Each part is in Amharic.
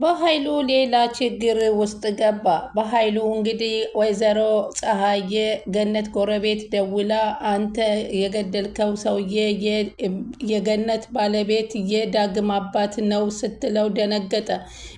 በኃይሉ ሌላ ችግር ውስጥ ገባ። በኃይሉ እንግዲህ ወይዘሮ ፀሐዬ ገነት ጎረቤት ደውላ አንተ የገደልከው ሰውዬ የገነት ባለቤት የዳግም አባት ነው ስትለው ደነገጠ።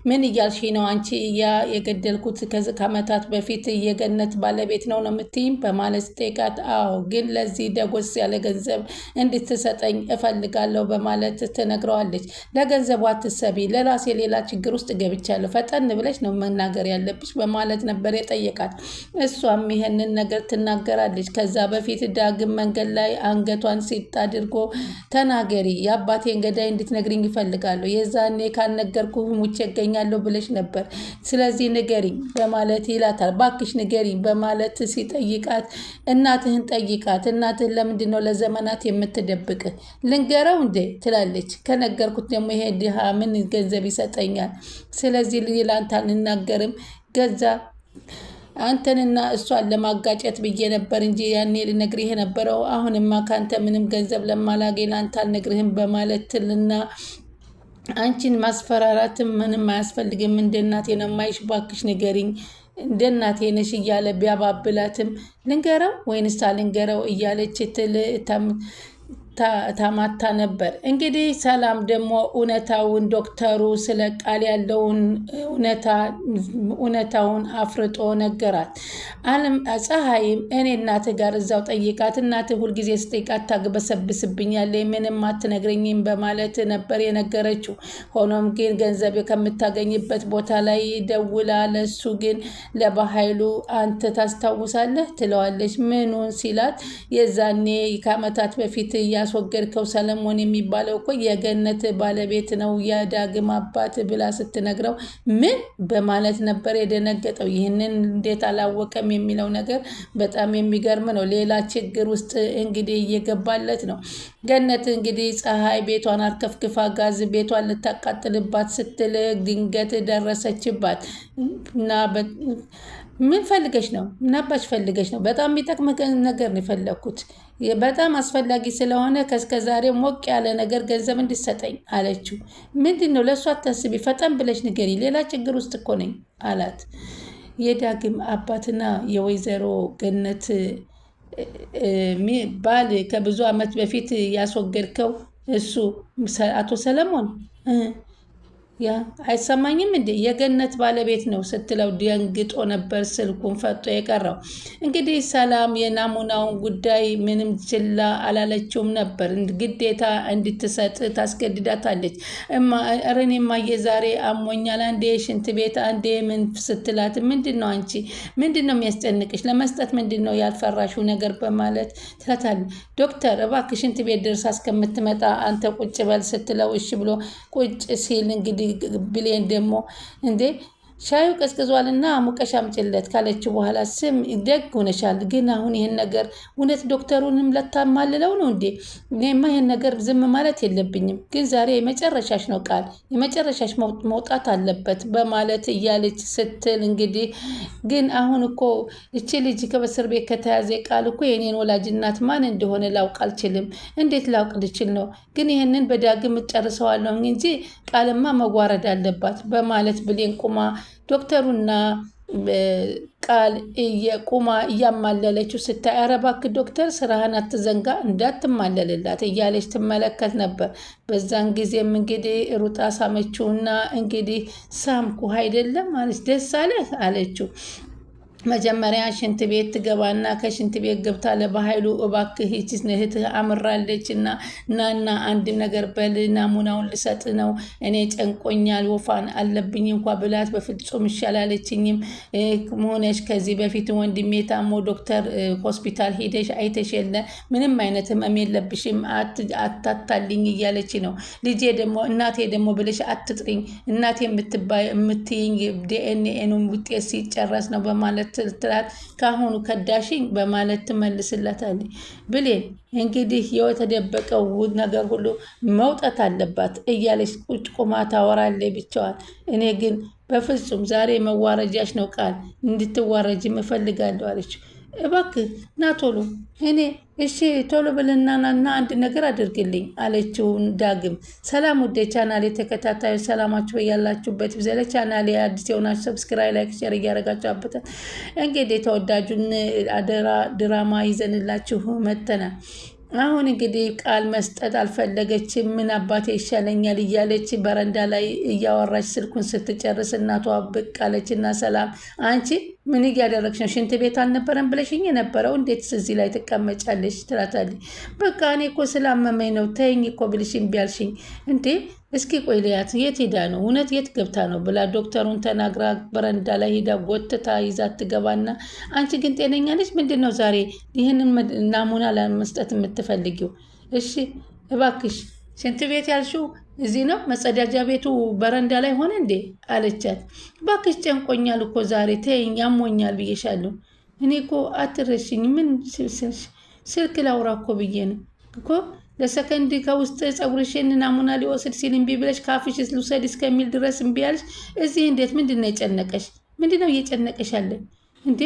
ምን እያልሽ ነው አንቺ? ያ የገደልኩት ከዓመታት በፊት የገነት ባለቤት ነው የምትይኝ? በማለት ስጠይቃት አዎ፣ ግን ለዚህ ደጎስ ያለ ገንዘብ እንድትሰጠኝ እፈልጋለሁ በማለት ትነግረዋለች። ለገንዘቡ አትሰቢ፣ ለራሴ ሌላ ችግር ውስጥ ገብቻለሁ፣ ፈጠን ብለሽ ነው መናገር ያለብሽ በማለት ነበር የጠየቃት። እሷም ይሄንን ነገር ትናገራለች። ከዛ በፊት ዳግም መንገድ ላይ አንገቷን ሲጥ አድርጎ ተናገሪ፣ የአባቴን ገዳይ እንድትነግሪኝ ይፈልጋለሁ፣ የዛኔ ካልነገርኩ ሙቼ እገኛለሁ ብለሽ ነበር፣ ስለዚህ ንገሪኝ በማለት ይላታል። ባክሽ ንገሪኝ በማለት ሲጠይቃት እናትህን ጠይቃት፣ እናትህን ለምንድን ነው ለዘመናት የምትደብቅ? ልንገረው እንዴ ትላለች። ከነገርኩት ደግሞ ይሄ ድሃ ምን ገንዘብ ይሰጠኛል? ስለዚህ ላንተ አልናገርም። ገዛ አንተንና እሷን ለማጋጨት ብዬ ነበር እንጂ ያኔ ልነግርህ የነበረው አሁንማ ካንተ ምንም ገንዘብ ለማላገኝ ላንተ አልነግርህም በማለት ትልና አንቺን ማስፈራራትም ምንም አያስፈልግም፣ እንደ እናቴ ነው የማይሽ፣ ባክሽ ንገሪኝ፣ እንደ እናቴ ነሽ እያለ ቢያባብላትም ልንገረው ወይንስ አልንገረው እያለች ታማታ ነበር። እንግዲህ ሰላም ደግሞ እውነታውን ዶክተሩ ስለ ቃል ያለውን እውነታውን አፍርጦ ነገራት። ፀሐይም እኔ እናትህ ጋር እዛው ጠይቃት፣ እናትህ ሁልጊዜ ስጠይቃት ታግበሰብስብኛለች፣ ምንም አትነግረኝም በማለት ነበር የነገረችው። ሆኖም ግን ገንዘብ ከምታገኝበት ቦታ ላይ ደውላ ለሱ ግን ለበኃይሉ አንተ ታስታውሳለህ ትለዋለች። ምኑን ሲላት የዛኔ ከዓመታት በፊት ያስወገድከው ሰለሞን የሚባለው እኮ የገነት ባለቤት ነው የዳግም አባት ብላ ስትነግረው ምን በማለት ነበር የደነገጠው። ይህንን እንዴት አላወቀም የሚለው ነገር በጣም የሚገርም ነው። ሌላ ችግር ውስጥ እንግዲህ እየገባለት ነው። ገነት እንግዲህ ፀሐይ ቤቷን አርከፍክፋ ጋዝ ቤቷን ልታቃጥልባት ስትል ድንገት ደረሰችባት እና ምን ፈልገሽ ነው? ምናባሽ ፈልገሽ ነው? በጣም የሚጠቅም ነገር ነው የፈለግኩት፣ በጣም አስፈላጊ ስለሆነ ከእስከዛሬ ሞቅ ያለ ነገር ገንዘብ እንዲሰጠኝ አለችው። ምንድን ነው? ለእሷ አታስቢ፣ ፈጠን ብለሽ ንገሪ፣ ሌላ ችግር ውስጥ እኮ ነኝ አላት። የዳግም አባትና የወይዘሮ ገነት ባል ከብዙ ዓመት በፊት ያስወገድከው እሱ አቶ ሰለሞን ያ አይሰማኝም እንዴ? የገነት ባለቤት ነው ስትለው ደንግጦ ነበር ስልኩን ፈቶ የቀረው። እንግዲህ ሰላም የናሙናውን ጉዳይ ምንም ችላ አላለችውም ነበር። ግዴታ እንድትሰጥ ታስገድዳታለች። እኔማ የዛሬ አሞኛል፣ አንዴ ሽንት ቤት አንዴ ምን ስትላት ምንድን ነው አንቺ ምንድን ነው የሚያስጨንቅሽ? ለመስጠት ምንድን ነው ያልፈራሽው ነገር በማለት ትላታለች። ዶክተር እባክሽ ሽንት ቤት ደርሳ እስከምትመጣ አንተ ቁጭ በል ስትለው እሺ ብሎ ቁጭ ሲል እንግዲህ ብሌን ደግሞ እንዴ ሻዩ ቀዝቅዟልና ሙቀሽ አምጪለት ካለችው በኋላ ስም ደግ ሆነሻል፣ ግን አሁን ይሄን ነገር እውነት ዶክተሩንም ለታማልለው ነው እንዴ? እኔማ ይሄን ነገር ዝም ማለት የለብኝም፣ ግን ዛሬ የመጨረሻሽ ነው፣ ቃል የመጨረሻሽ መውጣት አለበት በማለት እያለች ስትል እንግዲህ ግን አሁን እኮ እቺ ልጅ ከበስር ቤት ከተያዘ ቃል እኮ የኔን ወላጅ እናት ማን እንደሆነ ላውቅ አልችልም። እንዴት ላውቅ ልችል ነው? ግን ይሄንን በዳግም ጨርሰዋለሁ እንጂ ቃልማ መዋረድ አለባት በማለት ብሌን ቁማ ዶክተሩና ቃል ቁማ እያማለለችው ስታይ ኧረ እባክህ ዶክተር ስራህን አትዘንጋ እንዳትማለልላት እያለች ትመለከት ነበር። በዛን ጊዜም እንግዲህ ሩጣ ሳመችውና እንግዲህ ሳምኩ አይደለም አለች። ደስ አለህ አለችው። መጀመሪያ ሽንት ቤት ትገባና ከሽንት ቤት ገብታ ለበኃይሉ እባክህ ይህች እህትህ አምራለች እና ናና አንድ ነገር በል ናሙናውን ልሰጥ ነው፣ እኔ ጨንቆኛል፣ ወፋን አለብኝ እንኳ ብላት በፍጹም ይሻላለችኝም ሆነሽ ከዚህ በፊት ወንድሜ ታሞ ዶክተር ሆስፒታል ሄደሽ አይተሽ የለ ምንም አይነት ህመም የለብሽም አታታልኝ እያለች ነው። ልጄ ደግሞ እናቴ ደግሞ ብለሽ አትጥሪኝ፣ እናቴ የምትይኝ ዲኤንኤ ውጤት ሲጨረስ ነው በማለት ትላት ካሁኑ ከዳሽኝ በማለት ትመልስላታለች። ብሌን እንግዲህ የተደበቀው ነገር ሁሉ መውጣት አለባት እያለች ቁጭ ቁማ ታወራለች ብቻዋን። እኔ ግን በፍጹም ዛሬ መዋረጃሽ ነው፣ ቃል እንድትዋረጅ እፈልጋለሁ አለች። እባክህ ና ቶሎ እኔ እሺ ቶሎ ብልና ና አንድ ነገር አድርግልኝ አለችው ዳግም። ሰላም ውዴ ቻናሌ ተከታታዮች ሰላማችሁ በያላችሁበት ይብዛ። ቻናሌ አዲስ የሆናችሁ ሰብስክራይብ፣ ላይክ፣ ሼር እያደረጋችሁ አበረታቱ። እንግዲህ ተወዳጁን አደራ ድራማ ይዘንላችሁ መጥተናል። አሁን እንግዲህ ቃል መስጠት አልፈለገችም። ምን አባቴ ይሻለኛል እያለች በረንዳ ላይ እያወራች ስልኩን ስትጨርስ እናቷ ብቅ አለችና ሰላም አንቺ ምን እያደረግሽ ነው? ሽንት ቤት አልነበረም ብለሽኝ የነበረው እንዴት እዚህ ላይ ትቀመጫለሽ? ትላታለች። በቃ እኔ እኮ ስላመመኝ ነው ተይኝ እኮ ብልሽ እምቢ አልሽኝ እንዴ? እስኪ ቆይ ልያት የት ሄዳ ነው እውነት የት ገብታ ነው ብላ ዶክተሩን ተናግራ በረንዳ ላይ ሄዳ ጎትታ ይዛት ትገባና አንቺ ግን ጤነኛ ነሽ? ምንድን ነው ዛሬ ይህንን ናሙና ለመስጠት የምትፈልጊው? እሺ እባክሽ ሽንት ቤት ያልሽው እዚህ ነው መጸዳጃ ቤቱ በረንዳ ላይ ሆነ እንዴ አለቻት። እባክሽ ጨንቆኛል እኮ ዛሬ ተይኝ አሞኛል ብዬሻለሁ። እኔ እኮ አትረሽኝ ምን ስልክ ላውራ እኮ ብዬ ነው እኮ ለሰከንድ ከውስጥ ፀጉርሽን ናሙና ሊወስድ ሲል እምቢ ብለሽ ካፍሽ ልውሰድ እስከሚል ድረስ እምቢ አልሽ። እዚህ እንዴት ምንድን ነው የጨነቀሽ? ምንድን ነው እየጨነቀሽ አለ እንዴ?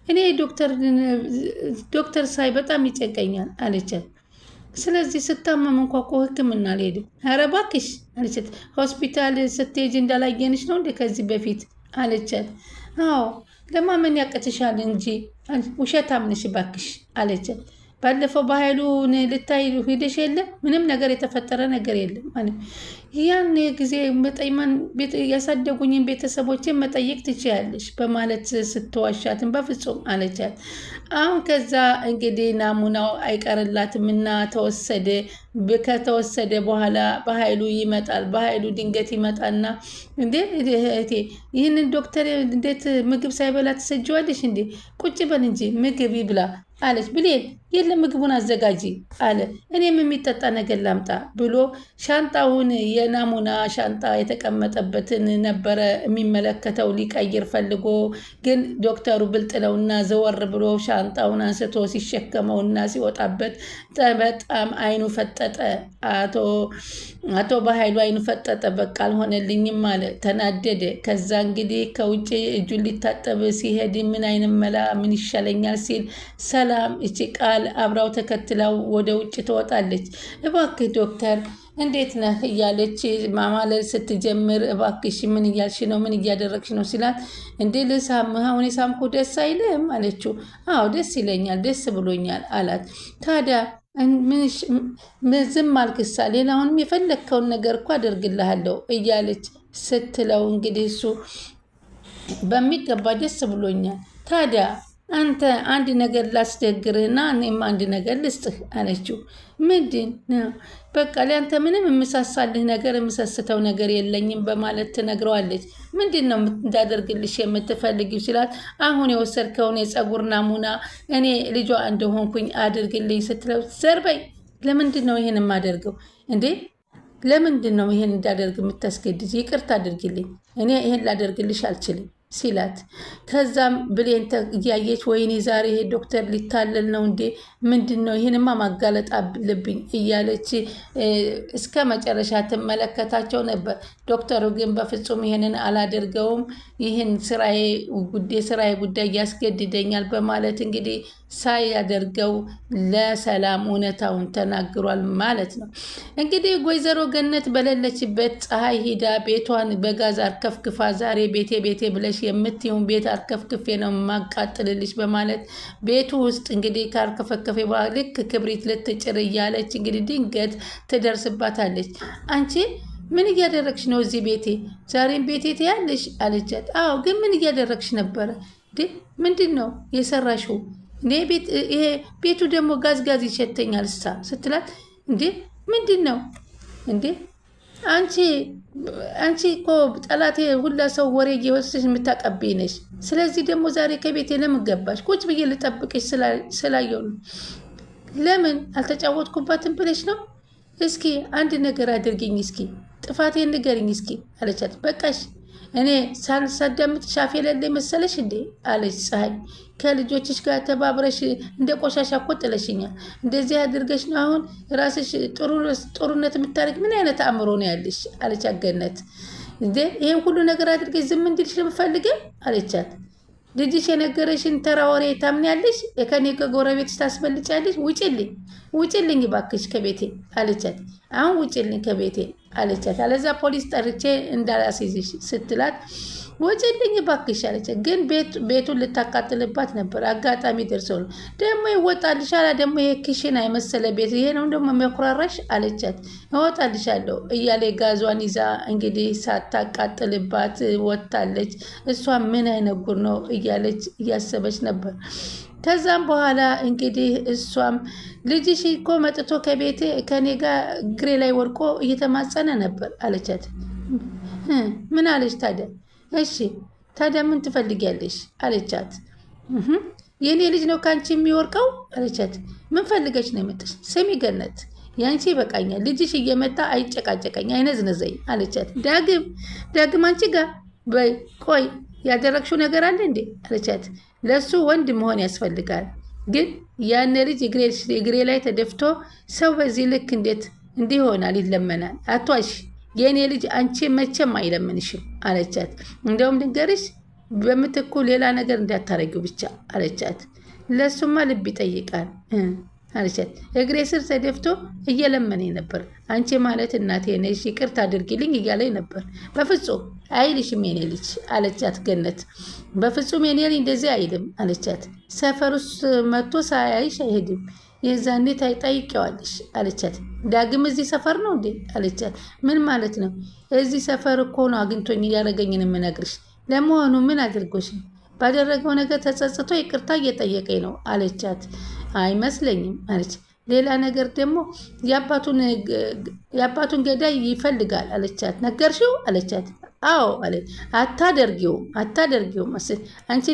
እኔ ዶክተር ሳይ በጣም ይጨንቀኛል አለቻት። ስለዚህ ስታመም እንኳ እኮ ሕክምና አልሄድም። ኧረ እባክሽ አለቻት። ሆስፒታል ስትሄጂ እንዳላየንሽ ነው እንዴ ከዚህ በፊት አለቻት። አዎ ለማመን ያቅትሻል እንጂ ውሸታም ነሽ እባክሽ አለቻት። ባለፈው በኃይሉን ልታይ ሄደሽ የለ ምንም ነገር የተፈጠረ ነገር የለም ማለት ያን ጊዜ ያሳደጉኝን ቤተሰቦችን መጠየቅ ትችያለሽ በማለት ስትዋሻትን በፍጹም አለቻት። አሁን ከዛ እንግዲህ ናሙናው አይቀርላትም እና ተወሰደ። ከተወሰደ በኋላ በኃይሉ ይመጣል። በኃይሉ ድንገት ይመጣና እንዴ እህቴ ይህንን ዶክተር እንዴት ምግብ ሳይበላ ትሰጅዋለሽ እንዴ? ቁጭ በል እንጂ ምግብ ይብላ አለች። ብሌን የለም ምግቡን አዘጋጂ አለ። እኔም የሚጠጣ ነገር ላምጣ ብሎ ሻንጣውን የናሙና ሻንጣ የተቀመጠበትን ነበረ የሚመለከተው ሊቀይር ፈልጎ፣ ግን ዶክተሩ ብልጥ ነውና ዘወር ብሎ ሻንጣውን አንስቶ ሲሸከመውና ሲወጣበት በጣም አይኑ ፈጠጠ። አቶ በኃይሉ አይኑ ፈጠጠ። በቃ አልሆነልኝም አለ። ተናደደ። ከዛ እንግዲህ ከውጭ እጁን ሊታጠብ ሲሄድ ምን አይነት መላ ምን ይሻለኛል ሲል ሰላም እቺ ቃል አብራው ተከትለው ወደ ውጭ ትወጣለች። እባክህ ዶክተር እንዴት ነህ እያለች ማማለል ስትጀምር፣ እባክሽ ምን እያልሽ ነው? ምን እያደረግሽ ነው ሲላት፣ እንዴ ልሳምህ አሁን የሳምኩ ደስ አይልም አለችው። አዎ ደስ ይለኛል፣ ደስ ብሎኛል አላት። ታዲያ ዝም አልክሳ? ሌላውንም የፈለግከውን ነገር እኮ አደርግልሃለሁ እያለች ስትለው፣ እንግዲህ እሱ በሚገባ ደስ ብሎኛል። ታዲያ አንተ አንድ ነገር ላስቸግርህና እኔም አንድ ነገር ልስጥህ አለችው። ምንድን ነው? በቃ ለአንተ ምንም የምሳሳልህ ነገር የምሰስተው ነገር የለኝም በማለት ትነግረዋለች። ምንድን ነው እንዳደርግልሽ የምትፈልጊው ሲላት፣ አሁን የወሰድከውን የፀጉር ናሙና እኔ ልጇ እንደሆንኩኝ አድርግልኝ ስትለው፣ ዘርበይ ለምንድን ነው ይሄን የማደርገው እንዴ? ለምንድን ነው ይሄን እንዳደርግ የምታስገድጅ? ይቅርታ አድርግልኝ፣ እኔ ይሄን ላደርግልሽ አልችልም ሲላት፣ ከዛም ብሌን እያየች ወይኔ ዛሬ ይሄ ዶክተር ሊታለል ነው እንዴ? ምንድን ነው ይህንማ ማጋለጥ አለብኝ እያለች እስከ መጨረሻ ትመለከታቸው ነበር። ዶክተሩ ግን በፍጹም ይሄንን አላደርገውም፣ ይህን ስራዬ ጉዳይ ያስገድደኛል በማለት እንግዲህ ሳያደርገው ለሰላም እውነታውን ተናግሯል ማለት ነው። እንግዲህ ወይዘሮ ገነት በሌለችበት ፀሐይ ሂዳ ቤቷን በጋዝ አርከፍክፋ ዛሬ ቤቴ ብለሽ የምትይውን ቤት አርከፍክፌ ነው ማቃጥልልሽ በማለት ቤቱ ውስጥ እንግዲህ ካርከፈከፌ በኋላ ልክ ክብሪት ልትጭር እያለች እንግዲህ ድንገት ትደርስባታለች። አንቺ ምን እያደረግሽ ነው እዚህ ቤቴ? ዛሬም ቤቴ ትያለሽ አለቻት። አዎ ግን ምን እያደረግሽ ነበረ? ምንድን ነው የሰራሽው? ይሄ ቤቱ ደግሞ ጋዝ ይሸተኛል ስትላት፣ እንዴ ምንድን ነው እንዴ? አንቺ እኮ ጠላቴ ሁላ ሰው ወሬ እየወስድሽ የምታቀብኝ ነሽ። ስለዚህ ደግሞ ዛሬ ከቤቴ ለምን ገባሽ? ቁጭ ብዬ ልጠብቅሽ ስላየው ነው። ለምን አልተጫወትኩባትም ብለሽ ነው? እስኪ አንድ ነገር አድርግኝ፣ እስኪ ጥፋቴን ንገርኝ እስኪ አለቻት። በቃሽ እኔ ሳዳምጥ ሻፍ የሌለ መሰለሽ እንዴ አለች ፀሐይ። ከልጆችሽ ጋር ተባብረሽ እንደ ቆሻሻ እኮ ጥለሽኛል። እንደዚህ አድርገሽ ነው አሁን ራስሽ ጥሩነት የምታደርግ? ምን አይነት አእምሮ ነው ያለሽ አለቻት ገነት። እንዴ ይሄን ሁሉ ነገር አድርገሽ ዝም እንድልሽ ነው የምፈልገው አለቻት። ልጅሽ የነገረሽን ተራ ወሬ ታምኛለሽ? ከኔ ከጎረቤትሽ ታስበልጫለሽ? ውጭልኝ፣ ውጭልኝ ባክሽ ከቤቴ አለቻት። አሁን ውጭልኝ ከቤቴ አለቻት። አለዛ ፖሊስ ጠርቼ እንዳላስይዝሽ ስትላት ውጭልኝ ባክሽ አለቻት። ግን ቤቱን ልታቃጥልባት ነበር። አጋጣሚ ደርሶ ነው ደግሞ ይወጣልሻል። ደግሞ ይሄ ክሽን አይመሰለ ቤት ይሄ ነው ደግሞ የሚያኩራራሽ አለቻት። እወጣልሻለሁ እያለ ጋዟን ይዛ እንግዲህ ሳታቃጥልባት ወጥታለች። እሷ ምን አይነት ጉድ ነው እያለች እያሰበች ነበር። ከዛም በኋላ እንግዲህ እሷም ልጅሽ እኮ መጥቶ ከቤቴ ከኔ ጋር እግሬ ላይ ወድቆ እየተማጸነ ነበር አለቻት። ምን አለች ታዲያ? እሺ ታዲያ ምን ትፈልጊያለሽ አለቻት። የእኔ ልጅ ነው ከአንቺ የሚወርቀው አለቻት። ምን ፈልገች ነው የመጣሽ? ስሚ ገነት፣ ያንቺ ይበቃኛል። ልጅሽ እየመጣ አይጨቃጨቀኝ አይነዝነዘኝ አለቻት። ዳግም አንቺ ጋር በይ ቆይ ያደረግሽው ነገር አለ እንዴ አለቻት። ለሱ ወንድ መሆን ያስፈልጋል። ግን ያን ልጅ እግሬ ላይ ተደፍቶ ሰው በዚህ ልክ እንዴት እንዲህ ይሆናል? ይለመናል? አቷሽ የእኔ ልጅ አንቺ መቼም አይለምንሽም አለቻት። እንደውም ድንገርሽ በምትኩ ሌላ ነገር እንዳታረጊው ብቻ አለቻት። ለሱማ ልብ ይጠይቃል አለቻት። እግሬ ስር ተደፍቶ እየለመነኝ ነበር። አንቺ ማለት እናቴ ነሽ፣ ይቅርታ አድርጊልኝ እያለኝ ነበር። በፍጹም አይልሽም የኔ ልጅ አለቻት ገነት። በፍጹም የኔ ልጅ እንደዚህ አይልም አለቻት። ሰፈር ውስጥ መጥቶ ሳያይሽ አይሄድም፣ የዛኔ ታይጠይቂዋለሽ አለቻት። ዳግም እዚህ ሰፈር ነው እንዴ አለቻት። ምን ማለት ነው? እዚህ ሰፈር እኮ ነው አግኝቶኝ እያደረገኝን የምነግርሽ። ለመሆኑ ምን አድርጎሽ? ባደረገው ነገር ተጸጽቶ ይቅርታ እየጠየቀኝ ነው አለቻት። አይመስለኝም አለች። ሌላ ነገር ደግሞ የአባቱን ገዳይ ይፈልጋል አለቻት። ነገርሽው አለቻት። አዎ አለ። አታደርጊውም አንቺ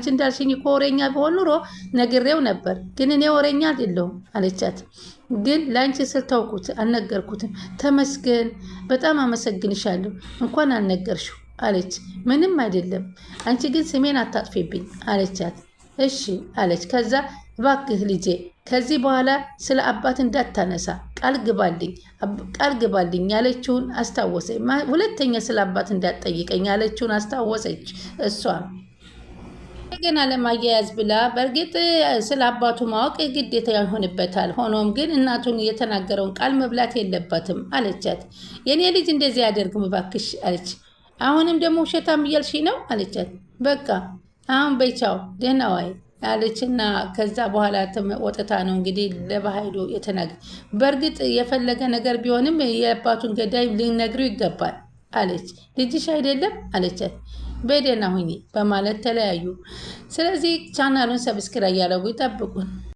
እንዳልሽኝ እኮ ወሬኛ በሆን ኑሮ ነግሬው ነበር፣ ግን እኔ ወሬኛ አይደለሁም አለቻት። ግን ለአንቺ ስል ተውኩት፣ አልነገርኩትም። ተመስገን፣ በጣም አመሰግንሻለሁ፣ እንኳን አልነገርሽው አለች። ምንም አይደለም፣ አንቺ ግን ስሜን አታጥፊብኝ አለቻት። እሺ አለች። ከዛ እባክህ ልጄ ከዚህ በኋላ ስለ አባት እንዳታነሳ ቃል ግባልኝ ያለችውን አስታወሰች። ሁለተኛ ስለ አባት እንዳትጠይቀኝ ያለችውን አስታወሰች። እሷ እንደገና ለማያያዝ ብላ በእርግጥ ስለ አባቱ ማወቅ ግዴታ ይሆንበታል። ሆኖም ግን እናቱን የተናገረውን ቃል መብላት የለባትም አለቻት። የኔ ልጅ እንደዚህ ያደርግም እባክሽ አለች። አሁንም ደግሞ ውሸታም እያልሽ ነው አለቻት። በቃ አሁን በይቻው ደህና ዋይ አለችና ከዛ በኋላ ወጥታ ነው እንግዲህ ለባህሉ የተናገ በእርግጥ የፈለገ ነገር ቢሆንም የአባቱን ገዳይ ሊነግሩ ይገባል አለች። ልጅሽ አይደለም አለቻት። በደህና ሁኚ በማለት ተለያዩ። ስለዚህ ቻናሉን ሰብስክራይብ ያደረጉ ይጠብቁን።